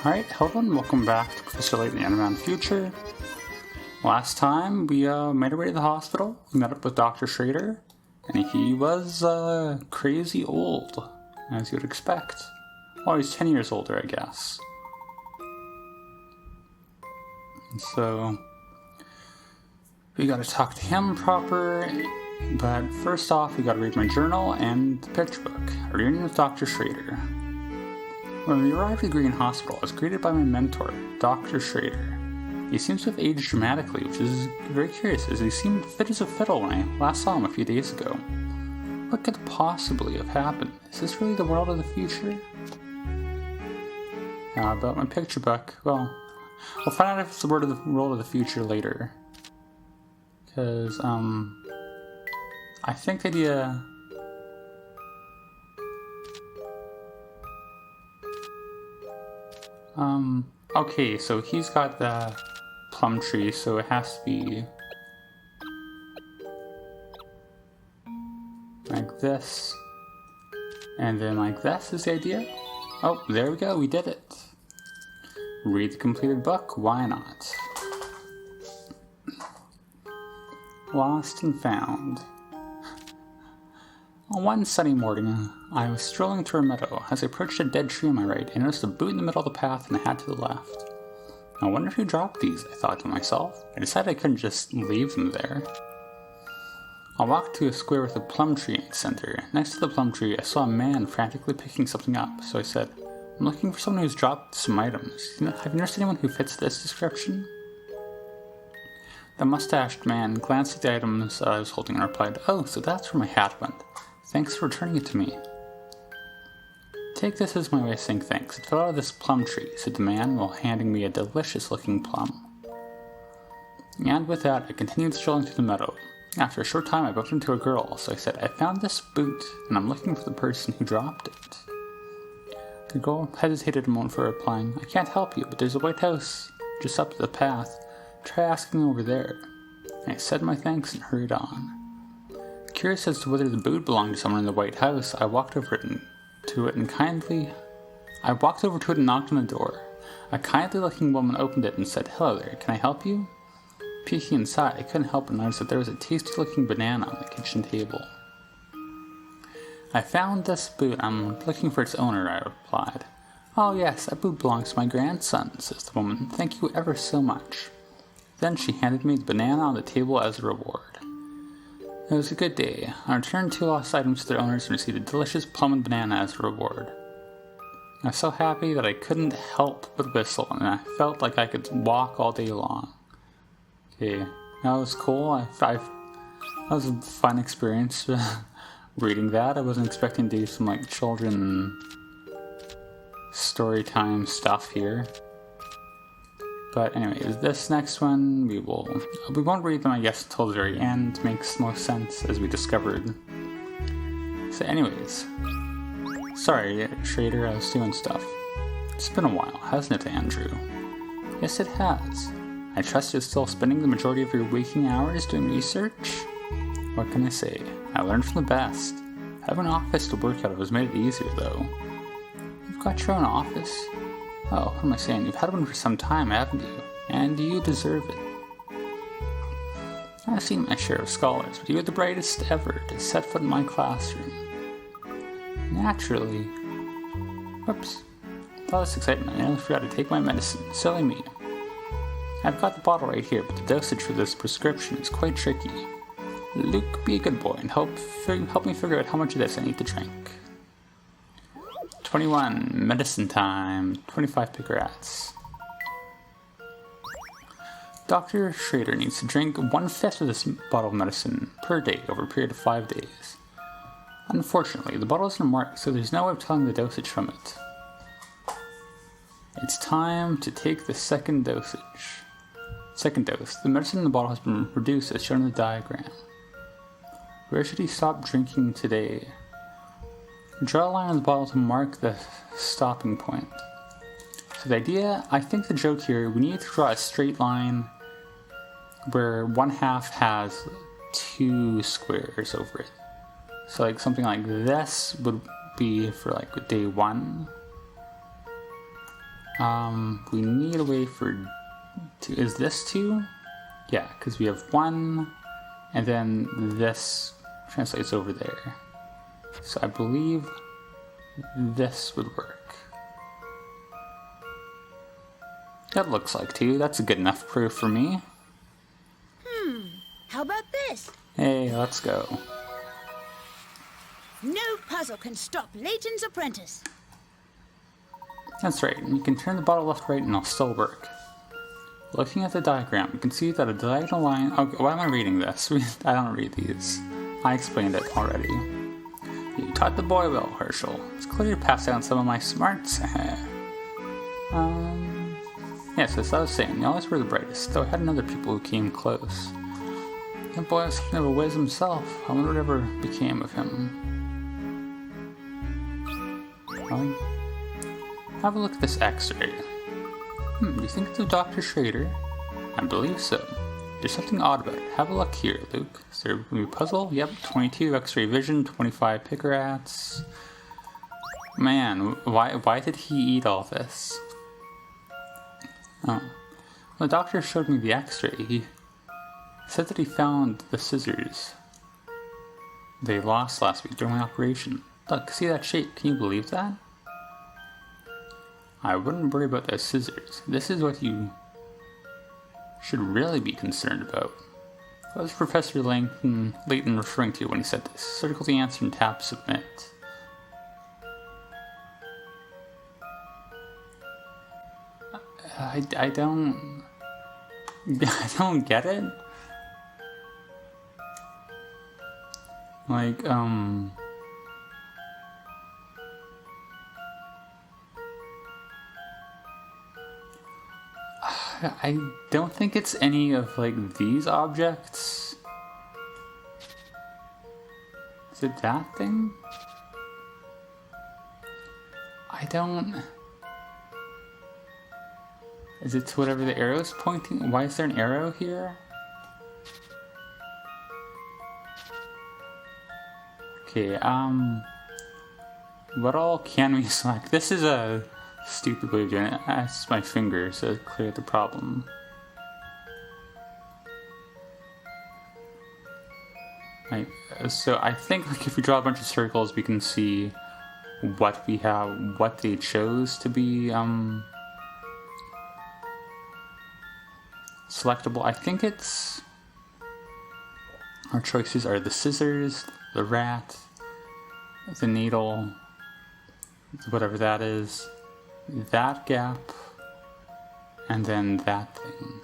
Alright, hello and welcome back to Professor Layton, the Unwound Future. Last time we made our way to the hospital. We met up with Dr. Schraeder, and he was crazy old, as you would expect. Well, he's 10 years older, I guess. And so, we gotta talk to him proper, but first off, we gotta read my journal and the picture book. A reunion with Dr. Schraeder. When we arrived at the Green Hospital, I was greeted by my mentor, Dr. Schraeder. He seems to have aged dramatically, which is very curious, as he seemed fit as a fiddle when I last saw him a few days ago. What could possibly have happened? Is this really the world of the future? Now, about my picture book, well, we'll find out if it's the world of the future later. Because, I think the idea... okay, so he's got the plum tree, so it has to be like this, and then like this is the idea. Oh, there we go, we did it. Read the completed book, why not? Lost and found. On one sunny morning, I was strolling through a meadow. As I approached a dead tree on my right, I noticed a boot in the middle of the path and a hat to the left. I wonder who dropped these, I thought to myself. I decided I couldn't just leave them there. I walked to a square with a plum tree in its center. Next to the plum tree, I saw a man frantically picking something up, so I said, I'm looking for someone who's dropped some items. Have you noticed anyone who fits this description? The mustached man glanced at the items I was holding and replied, Oh, so that's where my hat went. Thanks for returning it to me. Take this as my way of saying thanks. It fell out of this plum tree, said the man while handing me a delicious-looking plum. And with that, I continued strolling through the meadow. After a short time, I bumped into a girl, so I said, I found this boot, and I'm looking for the person who dropped it. The girl hesitated a moment for replying, I can't help you, but there's a white house just up the path. Try asking over there. I said my thanks and hurried on. Curious as to whether the boot belonged to someone in the White House, I walked over to it and knocked on the door. A kindly-looking woman opened it and said, Hello there, can I help you? Peeking inside, I couldn't help but notice that there was a tasty-looking banana on the kitchen table. I found this boot. I'm looking for its owner, I replied. Oh yes, that boot belongs to my grandson, says the woman. Thank you ever so much. Then she handed me the banana on the table as a reward. It was a good day. I returned 2 lost items to their owners and received a delicious plum and banana as a reward. I was so happy that I couldn't help but whistle, and I felt like I could walk all day long. Okay, that was cool. That was a fun experience reading that. I wasn't expecting to do some like children story time stuff here. But anyways, this next one, we won't read them, I guess, until the very end. Makes most sense, as we discovered. So anyways, sorry, Schraeder, I was doing stuff. It's been a while, hasn't it, Andrew? Yes, it has. I trust you're still spending the majority of your waking hours doing research? What can I say? I learned from the best. Having an office to work out of has made it easier, though. You've got your own office? Oh, what am I saying? You've had one for some time, haven't you? And you deserve it. I've seen my share of scholars, but you are the brightest ever to set foot in my classroom. Naturally. Whoops. With all this excitement, I nearly forgot to take my medicine. Silly me. I've got the bottle right here, but the dosage for this prescription is quite tricky. Luke, be a good boy and help me figure out how much of this I need to drink. 21, medicine time, 25 picarats. Dr. Schraeder needs to drink 1/5 of this bottle of medicine per day over a period of 5 days. Unfortunately, the bottle isn't marked, so there's no way of telling the dosage from it. It's time to take the second dose. The medicine in the bottle has been reduced as shown in the diagram. Where should he stop drinking today? Draw a line on the bottle to mark the stopping point. So the idea, I think the joke here, we need to draw a straight line where 1/2 has 2 squares over it. So like something like this would be for like day 1. We need a way for two. Is this 2? Yeah, because we have 1, and then this translates over there. So I believe this would work. That looks like 2. That's a good enough proof for me. How about this? Hey, let's go. No puzzle can stop Layton's apprentice. That's right. You can turn the bottle left, right, and it'll still work. Looking at the diagram, you can see that a diagonal line... Okay, why am I reading this? I don't read these. I explained it already. You taught the boy well, Herschel. It's clear you passed down some of my smarts. Yes, as I was saying, you always were the brightest, though I had other people who came close. That boy was something of a whiz himself. I wonder whatever became of him. Well, have a look at this x-ray. Do you think it's of Dr. Schraeder? I believe so. There's something odd about it. Have a look here, Luke. Is there a new puzzle? Yep, 22 x-ray vision, 25 picarats. Man, why did he eat all this? Oh. Well, the doctor showed me the x-ray. He said that he found the scissors they lost last week during my operation. Look, see that shape? Can you believe that? I wouldn't worry about those scissors. This is what you should really be concerned about. What was Professor Layton referring to when he said this? Circle the answer and tap submit. I don't get it. Like, I don't think it's any of, like, these objects. Is it that thing? I don't... Is it to whatever the arrow is pointing? Why is there an arrow here? Okay, what all can we select? This is a stupid way of doing it. That's my finger, so clear the problem. Right, so I think like if we draw a bunch of circles, we can see what we have, what they chose to be selectable. I think it's our choices are the scissors, the rat, the needle, whatever that is, that gap, and then that thing.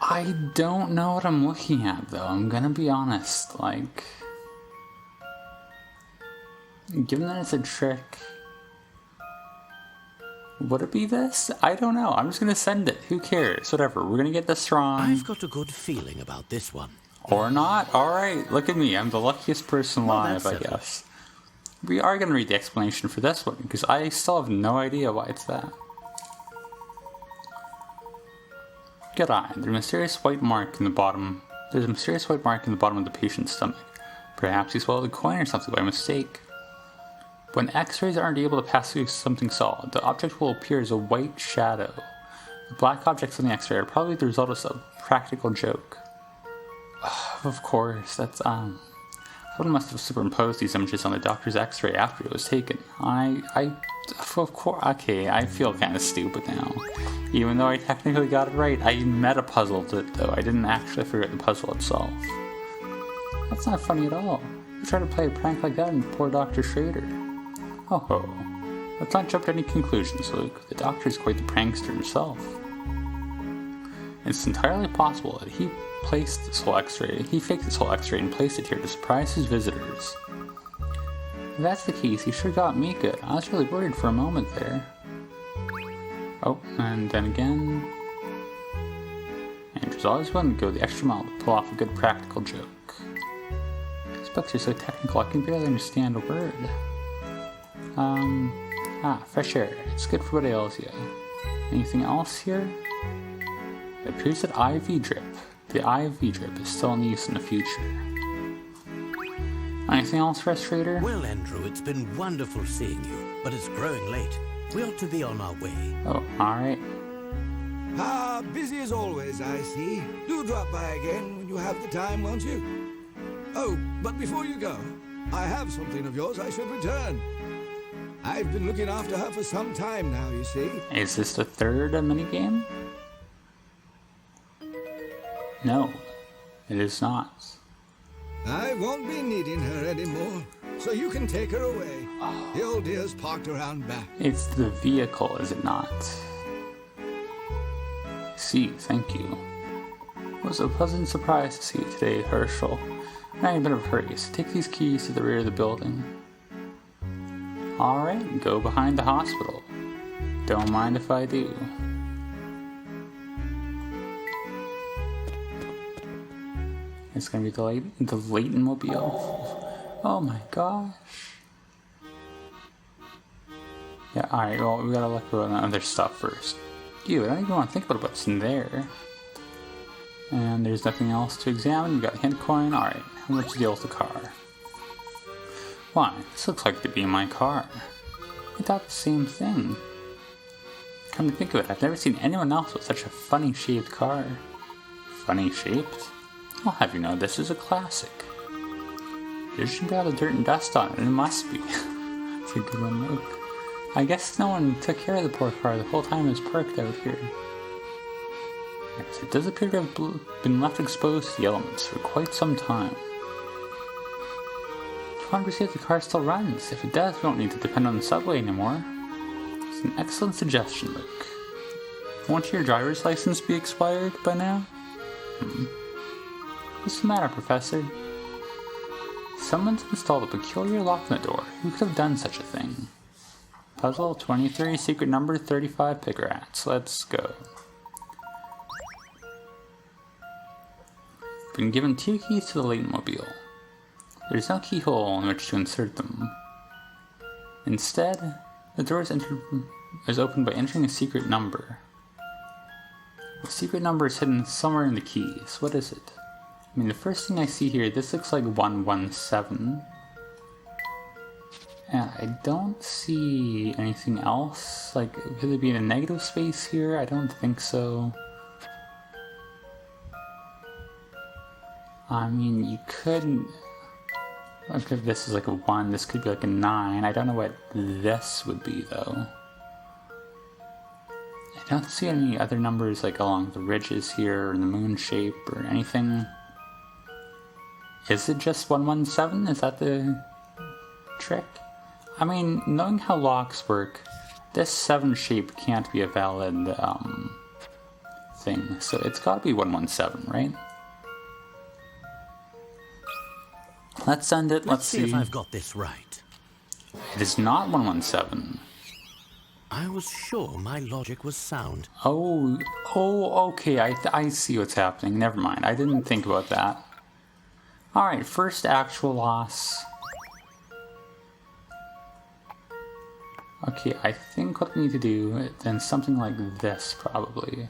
I don't know what I'm looking at though, I'm gonna be honest. Like, given that it's a trick, would it be this? I don't know. I'm just gonna send it. Who cares? Whatever. We're gonna get this wrong. I've got a good feeling about this one. Or not. Alright, look at me. I'm the luckiest person alive, I guess. We are gonna read the explanation for this one, because I still have no idea why it's that. Good eye. There's a mysterious white mark in the bottom. There's a mysterious white mark in the bottom of the patient's stomach. Perhaps he swallowed a coin or something by mistake. When X-rays aren't able to pass through something solid, the object will appear as a white shadow. The black objects on the X-ray are probably the result of a practical joke. Of course, that's someone must have superimposed these images on the doctor's X-ray after it was taken. Of course, okay, I feel kind of stupid now. Even though I technically got it right, I meta-puzzled it though. I didn't actually figure out the puzzle itself. That's not funny at all. You try to play a prank like that on poor Dr. Schraeder. Ho ho. Let's not jump to any conclusions, Luke. The doctor is quite the prankster himself. It's entirely possible that he faked this whole X-ray and placed it here to surprise his visitors. If that's the case, he sure got me good. I was really worried for a moment there. Oh, and then again... Andrew's always willing to go the extra mile to pull off a good practical joke. These books are so technical, I can barely understand a word. Fresh air. It's good for what ails you. Anything else here? It appears that IV drip. The IV drip is still in use in the future. Anything else for us, Schraeder? Well, Andrew, it's been wonderful seeing you, but it's growing late. We ought to be on our way. Oh, alright. Busy as always, I see. Do drop by again when you have the time, won't you? Oh, but before you go, I have something of yours I should return. I've been looking after her for some time now, you see. Is this the third minigame? No, it is not. I won't be needing her anymore, so you can take her away. The old dear's parked around back. It's the vehicle, is it not? See, thank you. It was a pleasant surprise to see you today, Herschel. I'm in a bit of a hurry, so take these keys to the rear of the building. Alright, go behind the hospital. Don't mind if I do. It's gonna be the Layton mobile. Oh my gosh. Yeah, alright, well, we gotta look at other stuff first. Ew, I don't even want to think about what's in there. And there's nothing else to examine. We got a hint coin. Alright, how much to deal with the car? Why, this looks like to be my car. I thought the same thing. Come to think of it, I've never seen anyone else with such a funny shaped car. Funny shaped? I'll have you know this is a classic. There shouldn't be all the dirt and dust on it, and it must be. It's a good one, look. I guess no one took care of the poor car the whole time it was parked out here. Yes, it does appear to have been left exposed to the elements for quite some time. I wonder to see if the car still runs. If it does, we won't need to depend on the subway anymore. It's an excellent suggestion, Luke. Won't your driver's license be expired by now? What's the matter, Professor? Someone's installed a peculiar lock on the door. Who could have done such a thing? Puzzle 23, secret number 35 picker rats. Let's go. Been given 2 keys to the Layton mobile. There's no keyhole in which to insert them. Instead, the door is opened by entering a secret number. The secret number is hidden somewhere in the keys. What is it? I mean, the first thing I see here, this looks like 117. And I don't see anything else. Like, could there be a negative space here? I don't think so. I mean, you could... Look, if this is like a 1, this could be like a 9. I don't know what this would be, though. I don't see any other numbers, like, along the ridges here, or in the moon shape, or anything. Is it just 117? Is that the trick? I mean, knowing how locks work, this 7 shape can't be a valid, thing. So it's gotta be 117, right? Let's send it. Let's see if I've got this right. It is not 117. I was sure my logic was sound. Oh, okay. I see what's happening. Never mind. I didn't think about that. Alright, first actual loss. Okay, I think what we need to do, then something like this, probably.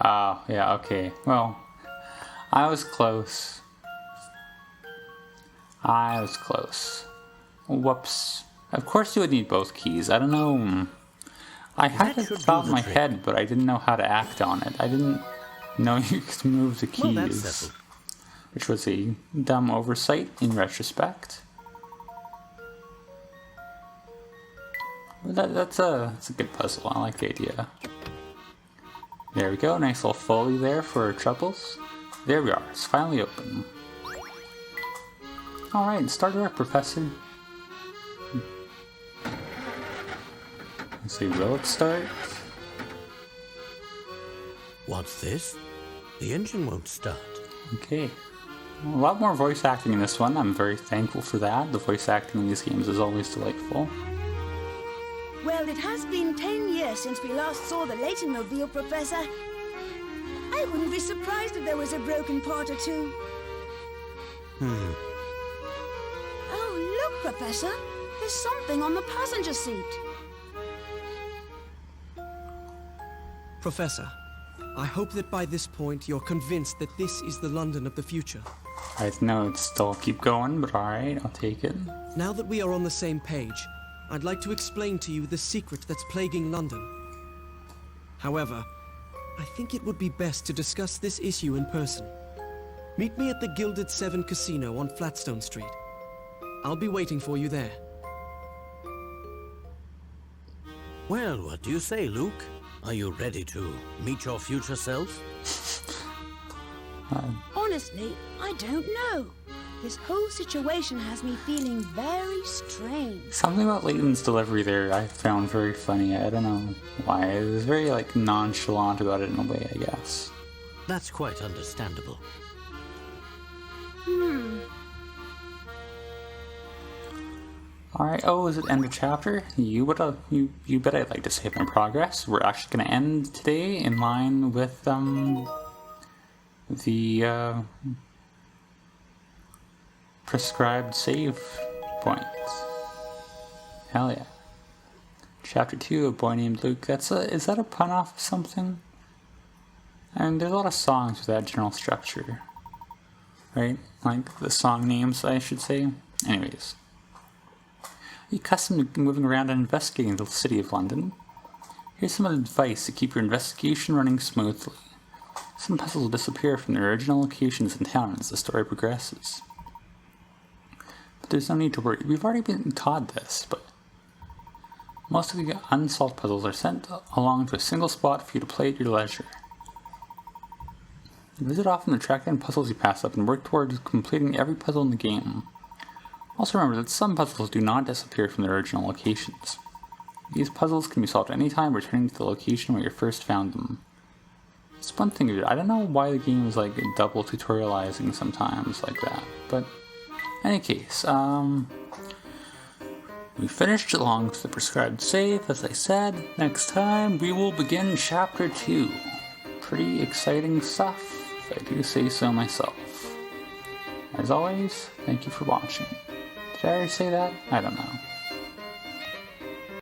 Oh, yeah, okay. Well, I was close. I was close. Whoops. Of course you would need both keys. I don't know. I had it thought in my head, but I didn't know how to act on it. I didn't know you could move the keys. Well, that's settled. Which was a dumb oversight in retrospect. That's a good puzzle. I like the idea. There we go. Nice little foley there for our troubles. There we are. It's finally open. Alright, start her up, Professor. Let's see, will it start? What's this? The engine won't start. Okay. A lot more voice acting in this one. I'm very thankful for that. The voice acting in these games is always delightful. Well, it has been 10 years since we last saw the Layton mobile, Professor. I wouldn't be surprised if there was a broken part or two. Oh, look, Professor. There's something on the passenger seat. Professor, I hope that by this point you're convinced that this is the London of the future. I know it's still keep going, but alright, I'll take it. Now that we are on the same page, I'd like to explain to you the secret that's plaguing London. However, I think it would be best to discuss this issue in person. Meet me at the Gilded Seven Casino on Flatstone Street. I'll be waiting for you there. Well, what do you say, Luke? Are you ready to meet your future self? Honestly, I don't know. This whole situation has me feeling very strange. Something about Layton's delivery there I found very funny. I don't know why. It was very, like, nonchalant about it in a way, I guess. That's quite understandable. Alright, oh, is it end of chapter? You bet I'd like to save my progress. We're actually going to end today in line with, the, prescribed save points. Hell yeah. Chapter 2, A Boy Named Luke. Is that a pun off of something? I mean, there's a lot of songs with that general structure. Right? Like, the song names, I should say. Anyways. Are you accustomed to moving around and investigating the city of London? Here's some advice to keep your investigation running smoothly. Some puzzles will disappear from their original locations in town as the story progresses. But there's no need to worry. We've already been taught this, but most of the unsolved puzzles are sent along to a single spot for you to play at your leisure. Visit often to track down puzzles you pass up and work towards completing every puzzle in the game. Also remember that some puzzles do not disappear from their original locations. These puzzles can be solved any time returning to the location where you first found them. It's one thing to do. I don't know why the game is like double tutorializing sometimes like that, but in any case, we finished along with the prescribed save, as I said. Next time we will begin chapter 2. Pretty exciting stuff, if I do say so myself. As always, thank you for watching. Did I already say that? I don't know.